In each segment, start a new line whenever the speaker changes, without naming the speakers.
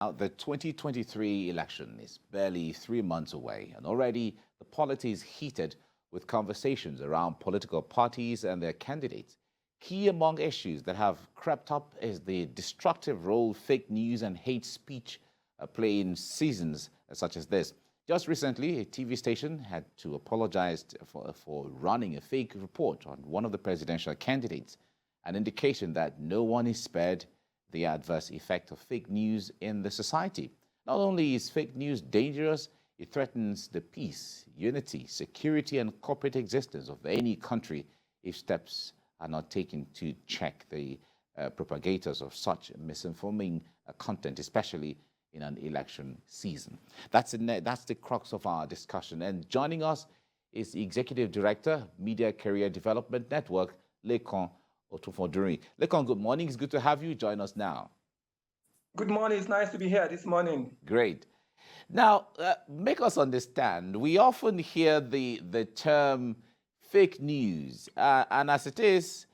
Now, the 2023 election is barely 3 months away, and already the polity is heated with conversations around political parties and their candidates. Key among issues that have crept up is the destructive role fake news and hate speech play in seasons such as this. Just recently, a TV station had to apologize for running a fake report on one of the presidential candidates, an indication that no one is spared the adverse effect of fake news in the society. Not only is fake news dangerous, it threatens the peace, unity, security, and corporate existence of any country if steps are not taken to check the propagators of such misinforming content, especially in an election season. That's the crux of our discussion. And joining us is the Executive Director, Media Career Development Network, Lekan Otufoduri. Lekan, good morning. It's good to have you join us now.
Good morning. It's nice to be here this morning.
Great. Now, make us understand. We often hear the term fake news, and as it is,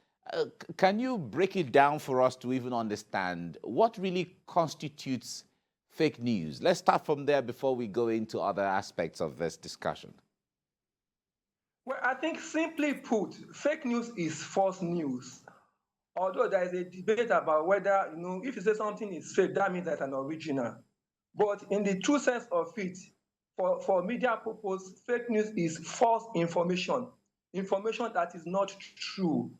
can you break it down for us to even understand what really constitutes fake news? Let's start from there before we go into other aspects of this discussion.
Well, I think simply put, fake news is false news. Although there is a debate about whether, if you say something is fake, that means that's an original. But in the true sense of it, for media purpose, fake news is false information, information that is not true.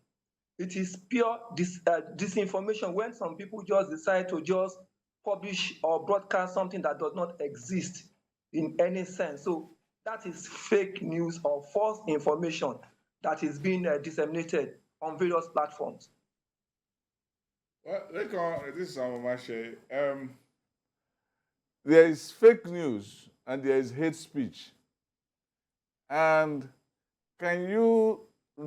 It is pure disinformation when some people just decide to just publish or broadcast something that does not exist in any sense. So that is fake news or false information that is being disseminated on various platforms.
Well, this is Amamashe. There is fake news and there is hate speech. And can you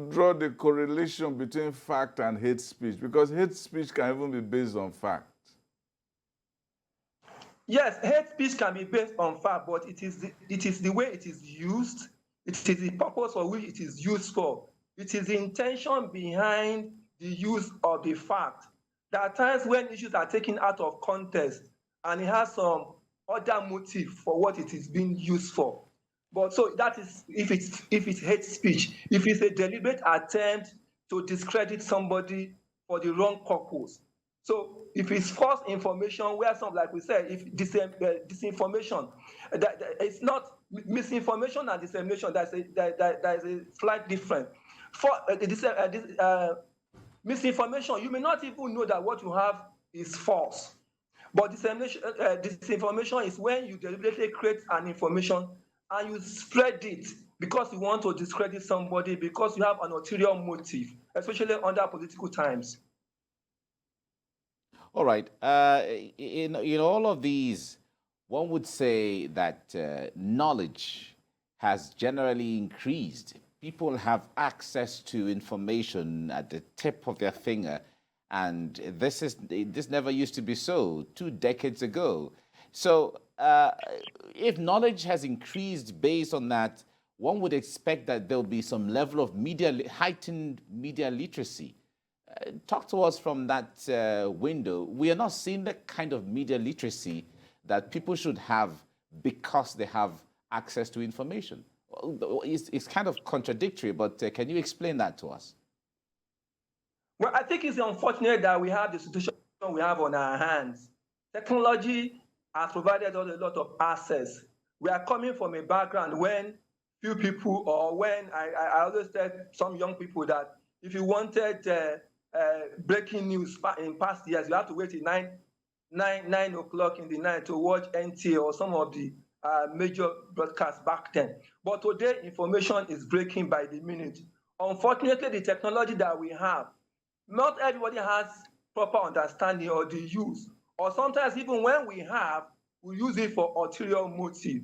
draw the correlation between fact and hate speech? Because hate speech can even be based on fact.
Yes, hate speech can be based on fact, but it is the way it is used, it is the purpose for which it is used for. It is the intention behind the use of the fact. There are times when issues are taken out of context and it has some other motive for what it is being used for. But so that is if it's hate speech, if it's a deliberate attempt to discredit somebody for the wrong purpose. So if it's false information, where some, like we said, if disinformation, it's not misinformation and dissemination. There's a slight difference. For misinformation, you may not even know that what you have is false. But disinformation is when you deliberately create an information and you spread it because you want to discredit somebody, because you have an ulterior motive, especially under political times.
All right. In all of these, one would say that knowledge has generally increased. People have access to information at the tip of their finger, and this never used to be so 2 decades ago. So if knowledge has increased based on that, one would expect that there'll be some level of heightened media literacy. Talk to us from that window. We are not seeing the kind of media literacy that people should have because they have access to information. It's kind of contradictory, but can you explain that to us?
Well, I think it's unfortunate that we have the situation we have on our hands. Technology has provided us a lot of access. We are coming from a background when few people, or when I always tell some young people that if you wanted breaking news in past years, you have to wait till 9 o'clock in the night to watch NTA or some of the major broadcasts back then. But today, information is breaking by the minute. Unfortunately, the technology that we have, not everybody has proper understanding or the use. Or sometimes even when we use it for ulterior motive.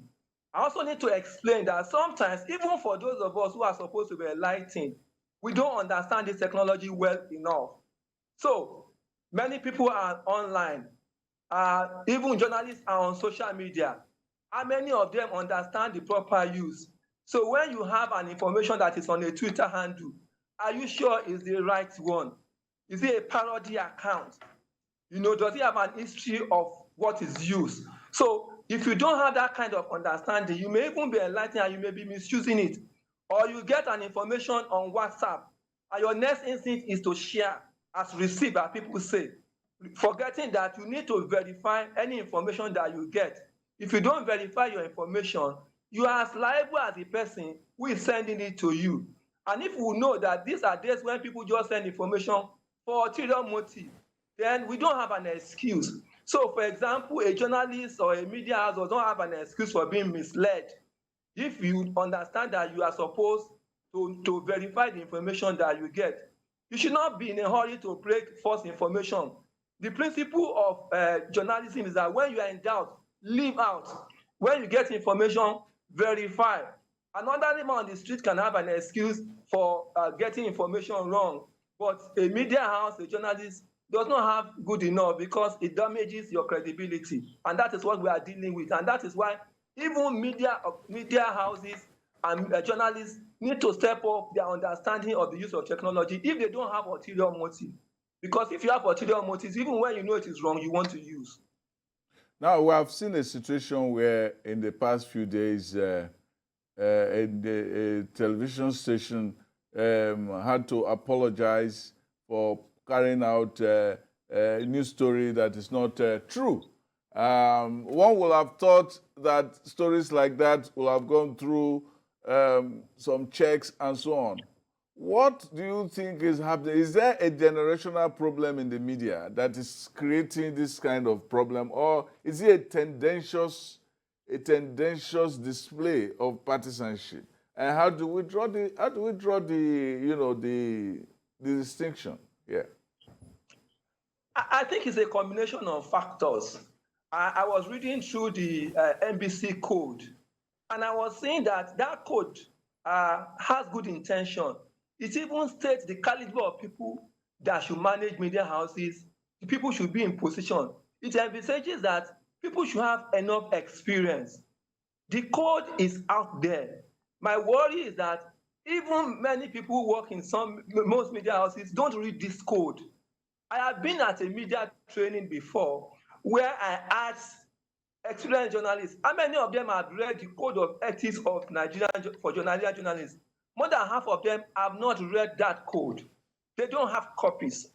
I also need to explain that sometimes, even for those of us who are supposed to be enlightened, we don't understand this technology well enough. So many people are online. Even journalists are on social media. How many of them understand the proper use? So when you have an information that is on a Twitter handle, are you sure it's the right one? Is it a parody account? Does it have an history of what is used. So if you don't have that kind of understanding, you may even be enlightened and you may be misusing it. Or you get an information on WhatsApp and your next instinct is to share as received, as people say, forgetting that you need to verify any information that you get. If you don't verify your information, you are as liable as the person who is sending it to you. And if we know that these are days when people just send information for ulterior motive, then we don't have an excuse. So, for example, a journalist or a media house does not have an excuse for being misled if you understand that you are supposed to verify the information that you get. You should not be in a hurry to break false information. The principle of journalism is that when you are in doubt, leave out. When you get information, verify. Another man on the street can have an excuse for getting information wrong, but a media house, a journalist, does not have good enough because it damages your credibility. And that is what we are dealing with. And that is why even media houses and journalists need to step up their understanding of the use of technology if they don't have ulterior motive. Because if you have ulterior motives, even when you know it is wrong, you want to use.
Now, we have seen a situation where in the past few days, a television station had to apologize for carrying out a news story that is not true. One would have thought that stories like that will have gone through some checks and so on. What do you think is happening? Is there a generational problem in the media that is creating this kind of problem, or is it a tendentious display of partisanship? And how do we draw the distinction? Yeah.
I think it's a combination of factors. I was reading through the NBC code, and I was seeing that code has good intention. It even states the caliber of people that should manage media houses. The people should be in position. It envisages that people should have enough experience. The code is out there. My worry is that even many people who work in most media houses don't read this code. I have been at a media training before where I asked experienced journalists how many of them have read the code of ethics of Nigerian for journalists. More than half of them have not read that code. They don't have copies.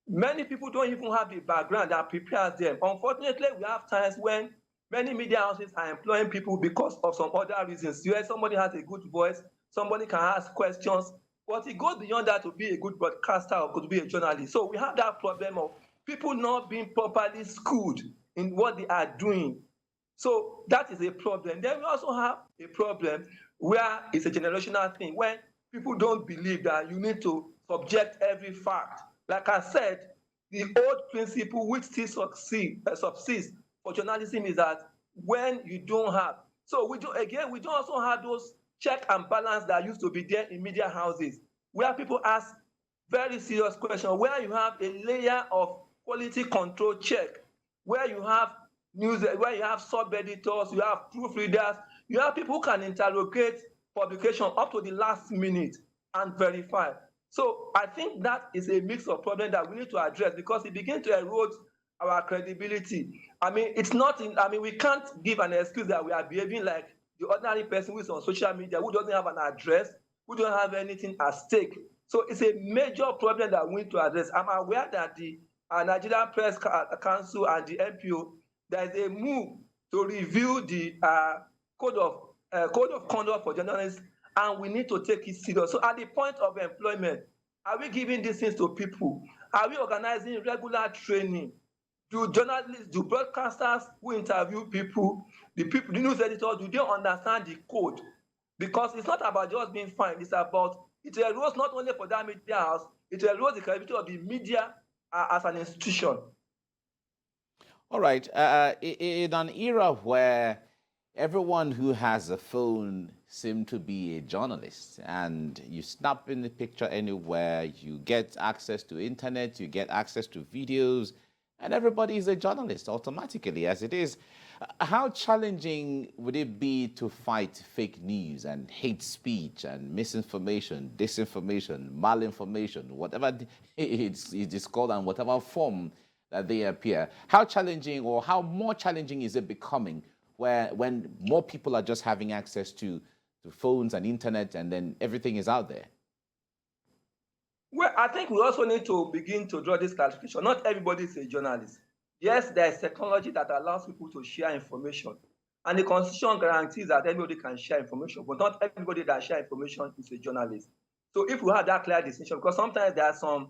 Many people don't even have the background that prepares them. Unfortunately, we have times when many media houses are employing people because of some other reasons. Where somebody has a good voice, somebody can ask questions, but it goes beyond that to be a good broadcaster or to be a journalist. So we have that problem of people not being properly schooled in what they are doing. So that is a problem. Then we also have a problem where it's a generational thing, when people don't believe that you need to subject every fact. Like I said, the old principle which still subsists for journalism is that when you don't have, so we don't also have those check and balance that used to be there in media houses, where people ask very serious questions, where you have a layer of quality control check, where you have news, where you have sub-editors, you have proofreaders, you have people who can interrogate publication up to the last minute and verify. So I think that is a mix of problems that we need to address, because it begins to erode our credibility. I mean, we can't give an excuse that we are behaving like the ordinary person who is on social media, who doesn't have an address, who don't have anything at stake. So it's a major problem that we need to address. I'm aware that the Nigerian Press Council and the NPO, there is a move to review the code of conduct for journalists, and we need to take it serious. So at the point of employment, are we giving these things to people? Are we organizing regular training? Do journalists, do broadcasters who interview people, the news editors, do they understand the code? Because it's not about just being fine, it's about, it erodes not only for that media house, it erodes the credibility of the media as an institution.
All right. In an era where everyone who has a phone seems to be a journalist, and you snap in the picture anywhere, you get access to internet, you get access to videos, and everybody is a journalist automatically as it is. How challenging would it be to fight fake news and hate speech and misinformation, disinformation, malinformation, whatever it is called, and whatever form that they appear. How challenging or how more challenging is it becoming when more people are just having access to phones and internet and then everything is out there?
Well, I think we also need to begin to draw this clarification. Not everybody is a journalist. Yes, there is technology that allows people to share information. And the Constitution guarantees that everybody can share information, but not everybody that shares information is a journalist. So if we have that clear distinction, because sometimes there are some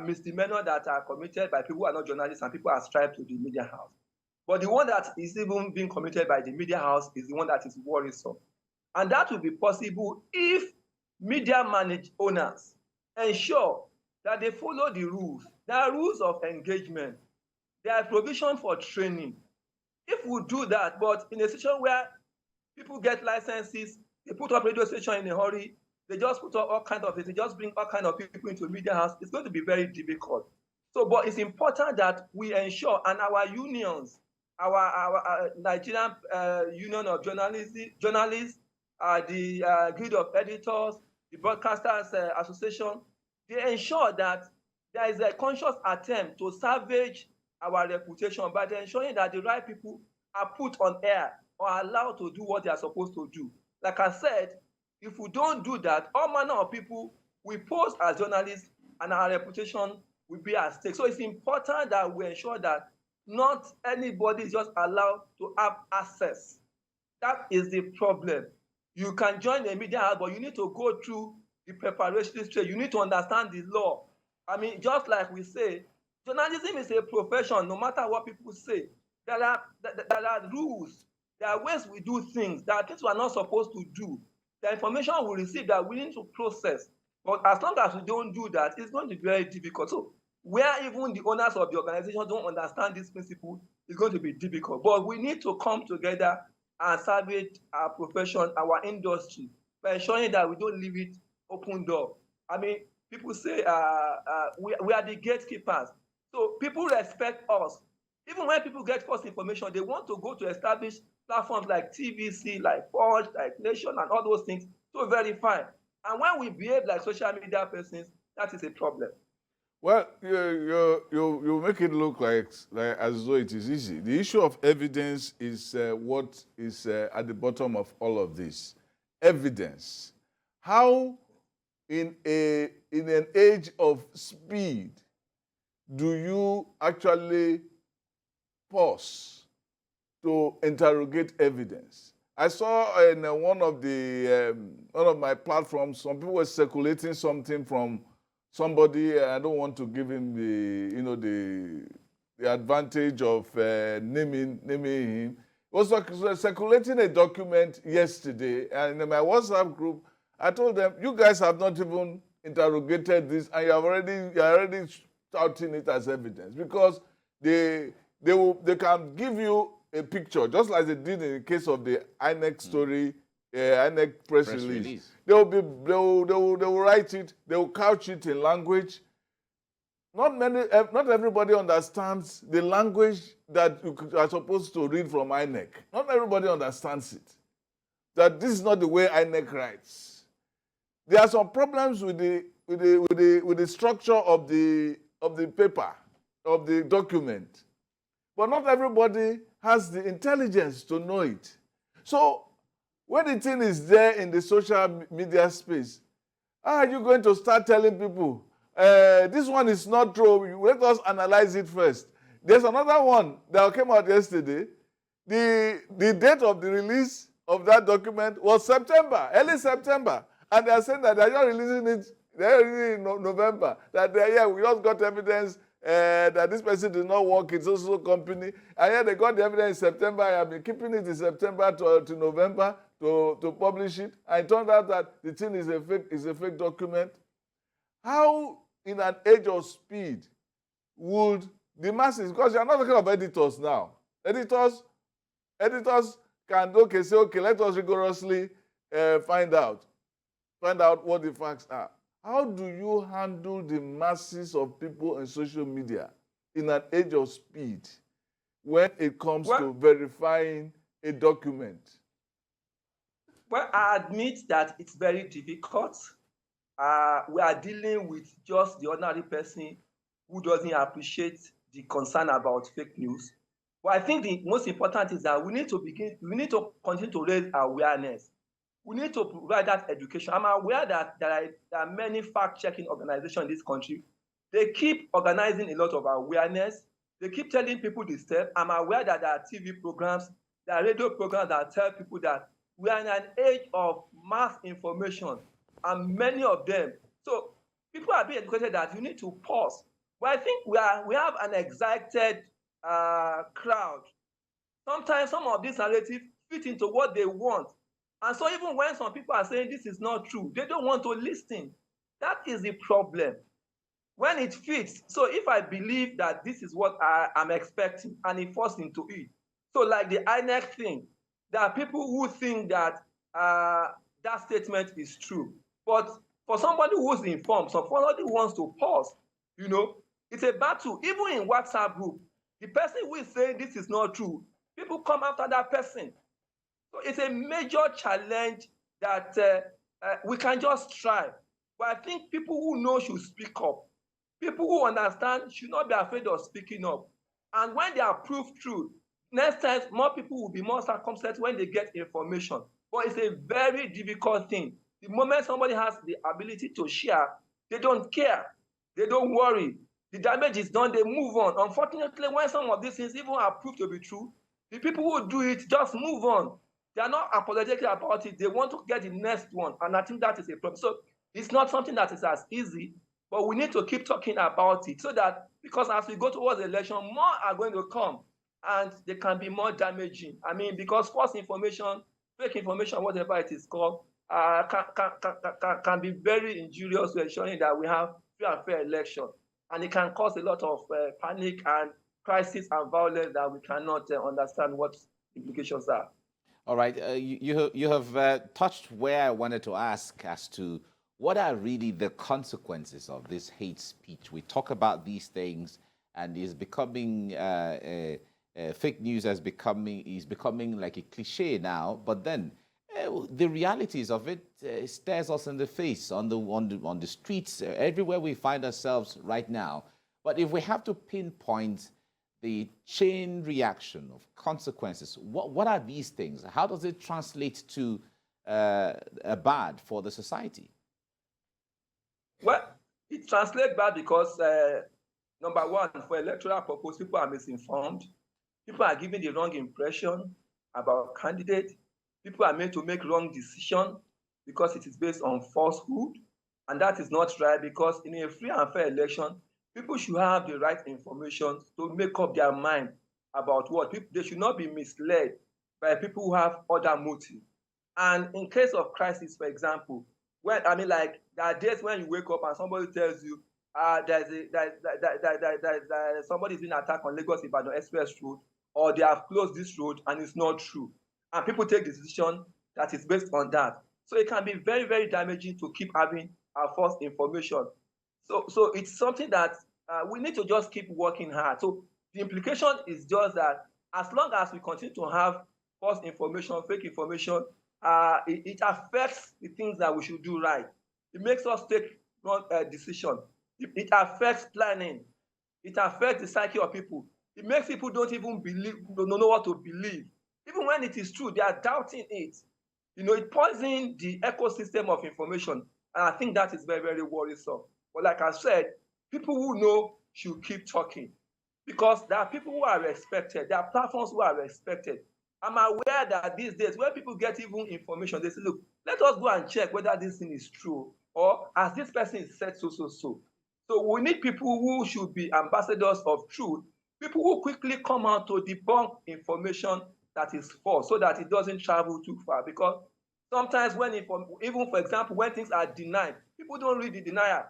misdemeanors that are committed by people who are not journalists and people ascribe to the media house. But the one that is even being committed by the media house is the one that is worrisome. And that will be possible if media owners ensure that they follow the rules. There are rules of engagement. There are provision for training. If we do that, but in a situation where people get licenses, they put up radio station in a hurry, they just put up all kinds of it, they just bring all kinds of people into a media house, it's going to be very difficult. So, but it's important that we ensure, and our unions, our Nigerian Union of Journalists, the Guild of Editors, the Broadcasters Association, they ensure that there is a conscious attempt to salvage our reputation by ensuring that the right people are put on air or allowed to do what they are supposed to do. Like I said, if we don't do that, all manner of people will pose as journalists and our reputation will be at stake. So it's important that we ensure that not anybody is just allowed to have access. That is the problem. You can join a media house, but you need to go through the preparatory stage. You need to understand the law. I mean, just like we say, journalism is a profession, no matter what people say. There are rules. There are ways we do things. There are things we are not supposed to do. The information we receive that we need to process. But as long as we don't do that, it's going to be very difficult. So where even the owners of the organization don't understand this principle, it's going to be difficult. But we need to come together and salvage our profession, our industry, by ensuring that we don't leave it open door. I mean, people say we are the gatekeepers. So people respect us. Even when people get false information, they want to go to establish platforms like TVC, like Forge, like Nation, and all those things to verify. And when we behave like social media persons, that is a problem.
Well, you make it look like as though it is easy. The issue of evidence is what is at the bottom of all of this. Evidence. How, in an age of speed, do you actually pause to interrogate evidence? I saw in one of my platforms, some people were circulating something from somebody. I don't want to give him the advantage of naming him. Was circulating a document yesterday, and in my WhatsApp group, I told them, "You guys have not even interrogated this, and you're already touting it as evidence, because they can give you a picture, just like they did in the case of the INEC story, INEC press release. They will write it, they will couch it in language. Not everybody understands the language that you are supposed to read from INEC. Not everybody understands it. That this is not the way INEC writes. There are some problems with the structure of the paper, of the document. But not everybody has the intelligence to know it. So when the thing is there in the social media space, how are you going to start telling people, this one is not true, let us analyze it first? There's another one that came out yesterday. The date of the release of that document was September, early September. And they are saying that they are not releasing it, they are releasing it in November. That we just got evidence that this person did not work in social company. And yet they got the evidence in September. I have been keeping it in September to November to publish it. And it turned out that the thing is a fake document. How, in an age of speed, would the masses, because you're not talking of editors now. Editors can say, okay, let us rigorously find out what the facts are. How do you handle the masses of people on social media in an age of speed when it comes to verifying a document?
Well, I admit that it's very difficult. We are dealing with just the ordinary person who doesn't appreciate the concern about fake news. But I think the most important is that we need to continue to raise awareness. We need to provide that education. I'm aware that there are many fact-checking organizations in this country. They keep organizing a lot of awareness. They keep telling people the steps. I'm aware that there are TV programs, there are radio programs that tell people that we are in an age of mass information, and many of them. So people are being educated that you need to pause. But I think we have an excited crowd. Sometimes some of these narratives fit into what they want. And so even when some people are saying this is not true, they don't want to listen. That is the problem. When it fits, so if I believe that this is what I'm expecting and it falls into it, so like the INEC thing, there are people who think that that statement is true. But for somebody who's informed, so somebody who wants to pause, it's a battle. Even in WhatsApp group, the person who is saying this is not true, people come after that person. So it's a major challenge that we can just try. But I think people who know should speak up. People who understand should not be afraid of speaking up. And when they are proved true, next time more people will be more circumspect when they get information. But it's a very difficult thing. The moment somebody has the ability to share, they don't care. They don't worry. The damage is done, they move on. Unfortunately, when some of these things even are proved to be true, the people who do it just move on. They are not apologetic about it. They want to get the next one. And I think that is a problem. So it's not something that is as easy, but we need to keep talking about it so that, because as we go towards the election, more are going to come and they can be more damaging. I mean, because false information, fake information, whatever it is called, can be very injurious to ensuring that we have free and fair election. And it can cause a lot of panic and crisis and violence that we cannot understand what implications are.
All right, you have touched where I wanted to ask as to what are really the consequences of this hate speech. We talk about these things, and it's becoming fake news is becoming like a cliche now. But then the realities of it stares us in the face on the streets everywhere we find ourselves right now. But if we have to pinpoint the chain reaction of consequences, what are these things? How does it translate to a bad for the society?
Well, it translates bad because, number one, for electoral purpose, people are misinformed. People are given the wrong impression about candidate. People are made to make wrong decisions because it is based on falsehood. And that is not right, because in a free and fair election, people should have the right information to make up their mind about what. They should not be misled by people who have other motives. And in case of crisis, for example, there are days when you wake up and somebody tells you somebody's been attacked on Lagos-Ibadan Express Road, or they have closed this road, and it's not true. And people take the decision that is based on that. So it can be very, very damaging to keep having false information. So it's something that we need to just keep working hard. So the implication is just that as long as we continue to have false information, fake information, it affects the things that we should do right. It makes us take wrong decisions. It affects planning. It affects the psyche of people. It makes people don't even don't know what to believe. Even when it is true, they are doubting it. It poisons the ecosystem of information. And I think that is very, very worrisome. But like I said, people who know should keep talking, because there are people who are respected. There are platforms who are respected. I'm aware that these days, when people get even information, they say, look, let us go and check whether this thing is true, or as this person is said so. So we need people who should be ambassadors of truth, people who quickly come out to debunk information that is false, so that it doesn't travel too far. Because sometimes even for example, when things are denied, people don't read the denial.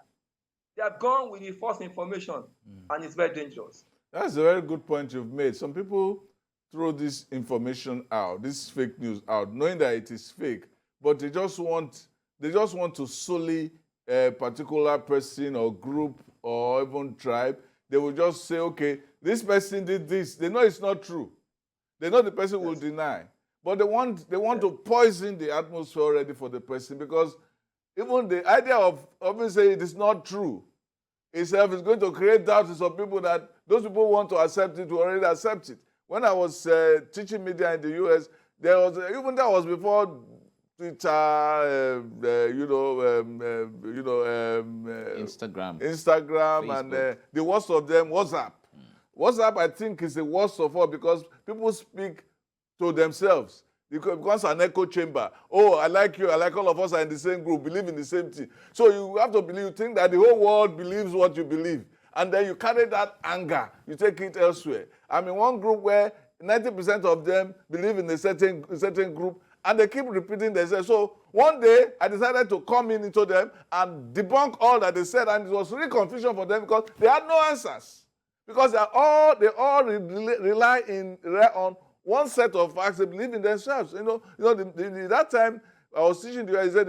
They have gone with the false information, and it's very dangerous.
That's a very good point you've made. Some people throw this information out, this fake news out, knowing that it is fake, but they just want to sully a particular person or group or even tribe. They will just say, okay, this person did this. They know it's not true. They know the person will deny. But they want to poison the atmosphere already for the person, because even the idea of saying it is not true itself is going to create doubt in some people that those people who want to accept it will already accept it. When I was teaching media in the US, there was, even that was before Twitter,
Instagram,
Facebook. And the worst of them, WhatsApp. WhatsApp, I think, is the worst of all because people speak to themselves. It becomes an echo chamber. Oh, I like you, I like all of us are in the same group, believe in the same thing. So you have to believe, you think that the whole world believes what you believe. And then you carry that anger, you take it elsewhere. I'm in one group where 90% of them believe in a certain group, and they keep repeating themselves. So one day, I decided to come into them and debunk all that they said, and it was really confusion for them because they had no answers. Because they all rely on one set of facts. They believe in themselves. That time I was teaching the said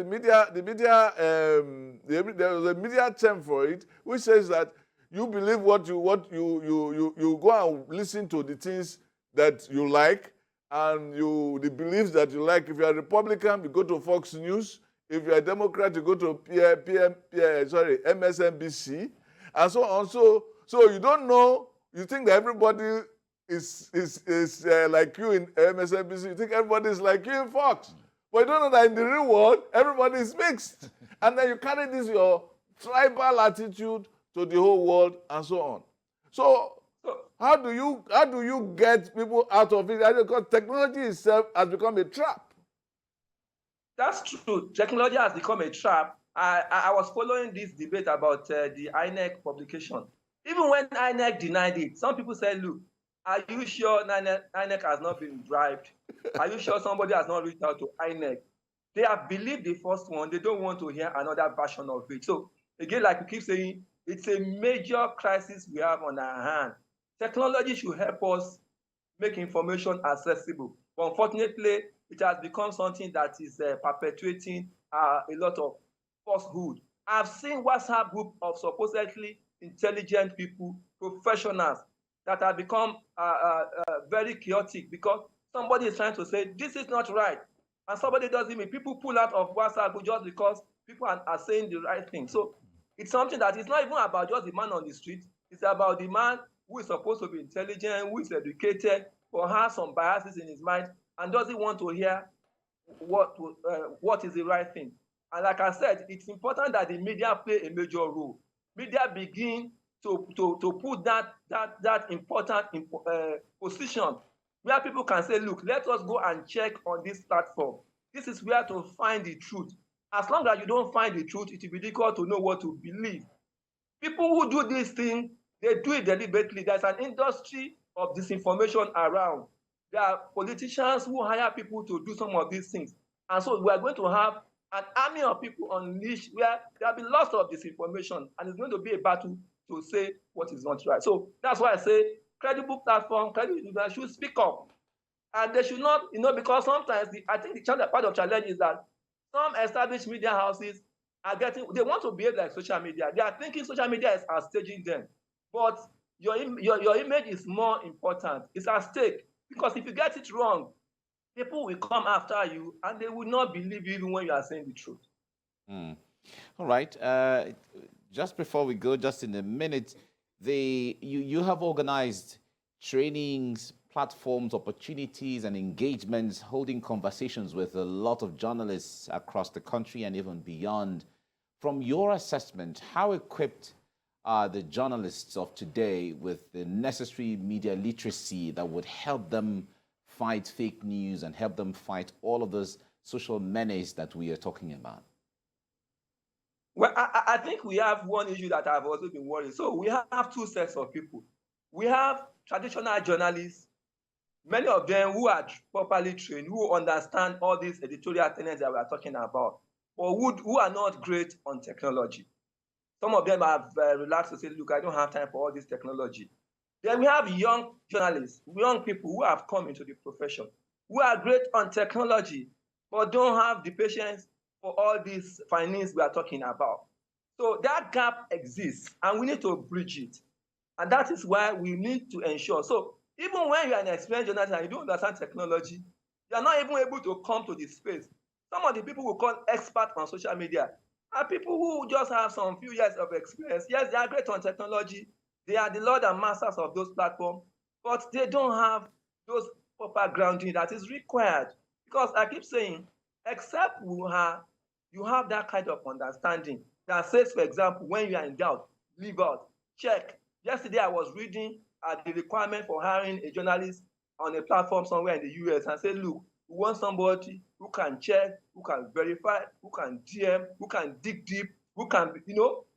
there was a media term for it, which says that you believe what you go and listen to the things that you like and the beliefs that you like. If you're a Republican, you go to Fox News. If you're a Democrat, you go to MSNBC, and so on. So you don't know. You think that everybody is like you in MSNBC. You think everybody is like you in Fox. But you don't know that in the real world, everybody is mixed. And then you carry this, your tribal attitude to the whole world and so on. So how do you get people out of it? Because technology itself has become a trap.
That's true. Technology has become a trap. I was following this debate about the INEC publication. Even when INEC denied it, some people said, look, are you sure INEC has not been bribed? Are you sure somebody has not reached out to INEC? They have believed the first one. They don't want to hear another version of it. So again, like we keep saying, it's a major crisis we have on our hand. Technology should help us make information accessible. But unfortunately, it has become something that is perpetuating a lot of falsehood. I've seen WhatsApp group of supposedly intelligent people, professionals, that have become very chaotic because somebody is trying to say, this is not right. And somebody doesn't mean people pull out of WhatsApp group just because people are saying the right thing. So it's something that is not even about just the man on the street. It's about the man who is supposed to be intelligent, who is educated, but has some biases in his mind and doesn't want to hear what is the right thing. And like I said, it's important that the media play a major role. Media begin to put that important position where people can say, look, let us go and check on this platform. This is where to find the truth. As long as you don't find the truth, it will be difficult to know what to believe. People who do this thing, they do it deliberately. There's an industry of disinformation around. There are politicians who hire people to do some of these things. And so we are going to have an army of people unleashed where there will be lots of disinformation, and it's going to be a battle to say what is not right. So that's why I say credible platform, credible users should speak up. And they should not, because sometimes I think the part of challenge is that some established media houses they want to behave like social media. They are thinking social media is staging them. But your image is more important. It's at stake. Because if you get it wrong, people will come after you and they will not believe you even when you are saying the truth.
All right. Just before we go, just in a minute, you have organized trainings, platforms, opportunities, and engagements, holding conversations with a lot of journalists across the country and even beyond. From your assessment, how equipped are the journalists of today with the necessary media literacy that would help them fight fake news and help them fight all of those social menace that we are talking about?
Well, I think we have one issue that I've also been worried. So we have two sets of people. We have traditional journalists, many of them who are properly trained, who understand all these editorial tenets that we are talking about, or who are not great on technology. Some of them have relaxed to say, look, I don't have time for all this technology. Then we have young journalists, young people who have come into the profession, who are great on technology, but don't have the patience for all these findings we are talking about. So that gap exists, and we need to bridge it. And that is why we need to ensure. So even when you are an experienced journalist and you don't understand technology, you are not even able to come to this space. Some of the people we call experts on social media are people who just have some few years of experience. Yes, they are great on technology. They are the lord and masters of those platforms, but they don't have those proper grounding that is required. Because I keep saying, except you have that kind of understanding that says, for example, when you are in doubt, leave out, check. Yesterday, I was reading the requirement for hiring a journalist on a platform somewhere in the US and said, look, we want somebody who can check, who can verify, who can DM, who can dig deep, who can,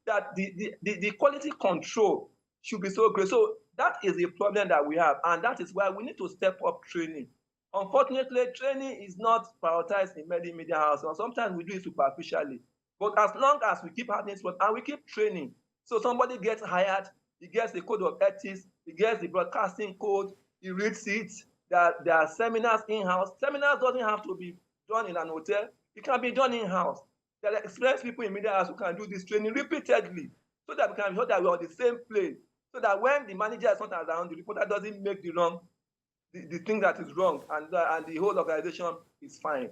that the quality control should be so great. So that is the problem that we have, and that is why we need to step up training. Unfortunately, training is not prioritized in many media houses, and sometimes we do it superficially. But as long as we keep having sport and we keep training, so somebody gets hired, he gets the code of ethics, he gets the broadcasting code, he reads it. There are seminars in-house. Seminars doesn't have to be done in an hotel. It can be done in-house. There are experienced people in media house who can do this training repeatedly, so that we can be sure that we're on the same plane. So that when the manager is not around, the reporter doesn't make the thing that is wrong, and the whole organization is fine.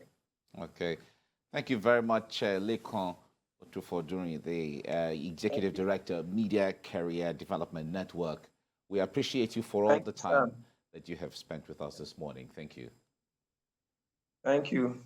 Okay. Thank you very much, Lekon Otufodunrin, the Executive Director, Media Career Development Network. We appreciate you for all the time that you have spent with us this morning. Thank you.
Thank you.